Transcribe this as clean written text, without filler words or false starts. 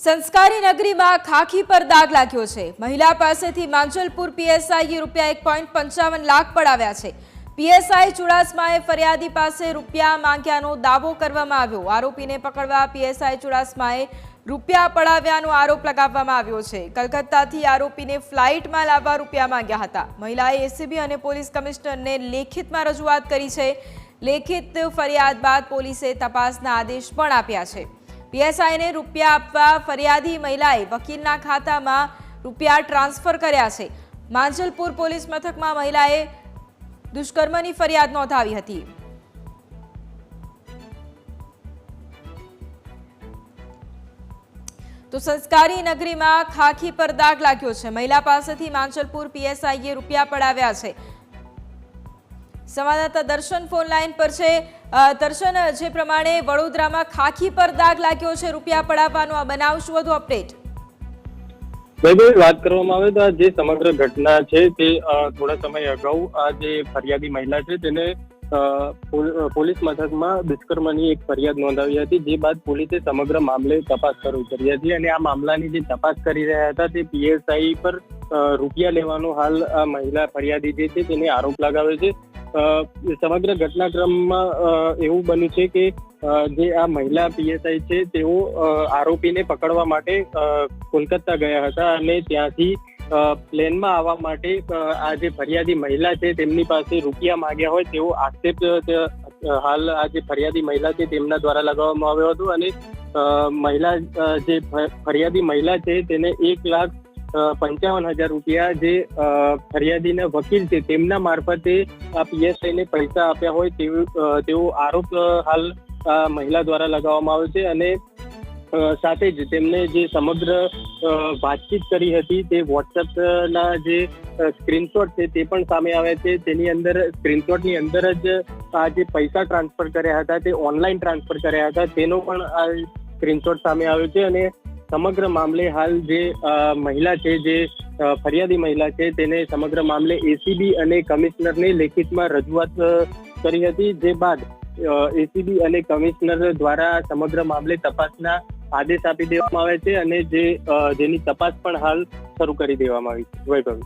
સંસ્કારી નગરીમાં ખાખી પર દાગ લાગ્યો છે। મહિલા પાસેથી માંજલપુર પીએસઆઈએ ₹1.55 લાખ પડાવ્યા છે। પીએસઆઈ ચુડાસમાએ ફરિયાદી પાસે રૂપિયા માંગ્યાનો દાવો કરવામાં આવ્યો। આરોપીને પકડવા પીએસઆઈ ચુડાસમાએ રૂપિયા પડાવ્યાનો આરોપ લગાવવામાં આવ્યો છે। કલકત્તાથી આરોપીને ફ્લાઇટમાં લાવવા રૂપિયા માંગ્યા હતા। મહિલાએ એસીબી અને પોલીસ કમિશનરને લેખિતમાં રજૂઆત કરી છે। લેખિત ફરિયાદ બાદ પોલીસે તપાસના આદેશ પણ આપ્યા છે। પીએસઆઈને રૂપિયા આપવા ફરિયાદી મહિલાએ વકીલના ખાતામાં રૂપિયા ટ્રાન્સફર કર્યા છે। માંજલપુર પોલીસ મથકમાં મહિલાએ દુષ્કર્મની ફરિયાદ નોંધાવી હતી। તો સંસ્કારી નગરીમાં ખાખી પર દાગ લાગ્યો છે। મહિલા પાસેથી માંજલપુર પીએસઆઈએ રૂપિયા પડાવ્યા છે। સંવાદદાતા દર્શન ફોન લાઈન પર છે। દર્શન, જે પ્રમાણે વડોદરામાં ખાખી પર દાગ લાગ્યો છે રૂપિયા પડાવવાનો આ બનાવ, શું વધુ અપડેટ? વાત કરવામાં આવે તો જે સમગ્ર ઘટના છે તે થોડા સમય અગાઉ આ જે ફરિયાદી મહિલા છે તેને પોલીસ મથકમાં દુષ્કર્મની એક ફરિયાદ નોંધાવી હતી। જે બાદ પોલીસે સમગ્ર મામલે તપાસ શરૂ કરી હતી અને આ મામલાની જે તપાસ કરી રહ્યા હતા તે પીએસઆઈ પર રૂપિયા લેવાનો હાલ આ મહિલા ફરિયાદી જે છે તેને આરોપ લગાવે છે। સમગ્ર ઘટનાક્રમમાં એવું બન્યું છે કે જે આ મહિલા પીએસઆઈ છે તેઓ આરોપીને પકડવા માટે કોલકાતા ગયા હતા અને ત્યાંથી પ્લેનમાં આવવા માટે આ જે ફરિયાદી મહિલા છે તેમની પાસે રૂપિયા માંગ્યા હોય તેવો આક્ષેપ હાલ આ જે ફરિયાદી મહિલા છે તેમના દ્વારા લગાવવામાં આવ્યો હતો અને મહિલા જે ફરિયાદી મહિલા છે તેને ₹1,55,000 જે ફરિયાદીના વકીલ છે તેમના મારફતે આ પીએસઆઈને પૈસા આપ્યા હોય તેવો આરોપ હાલ મહિલા દ્વારા લગાવવામાં આવ્યો છે અને સાથે જ તેમને જે સમગ્ર વાતચીત કરી હતી તે વોટ્સએપના જે સ્ક્રીનશોટ છે તે પણ સામે આવ્યા છે। તેની અંદર સ્ક્રીનશોટની અંદર જ આ જે પૈસા ટ્રાન્સફર કર્યા હતા તે ઓનલાઈન ટ્રાન્સફર કર્યા હતા તેનો પણ આ સ્ક્રીનશોટ સામે આવ્યો છે અને સમગ્ર મામલે હાલ જે મહિલા છે જે ફરિયાદી મહિલા છે તેને સમગ્ર મામલે એસીબી અને કમિશનરને લેખિતમાં રજૂઆત કરી હતી। જે બાદ એસીબી અને કમિશનર દ્વારા સમગ્ર મામલે તપાસના આદેશ આપી દેવામાં આવે છે અને જેની તપાસ પણ હાલ શરૂ કરી દેવામાં આવી છે। વૈભવી।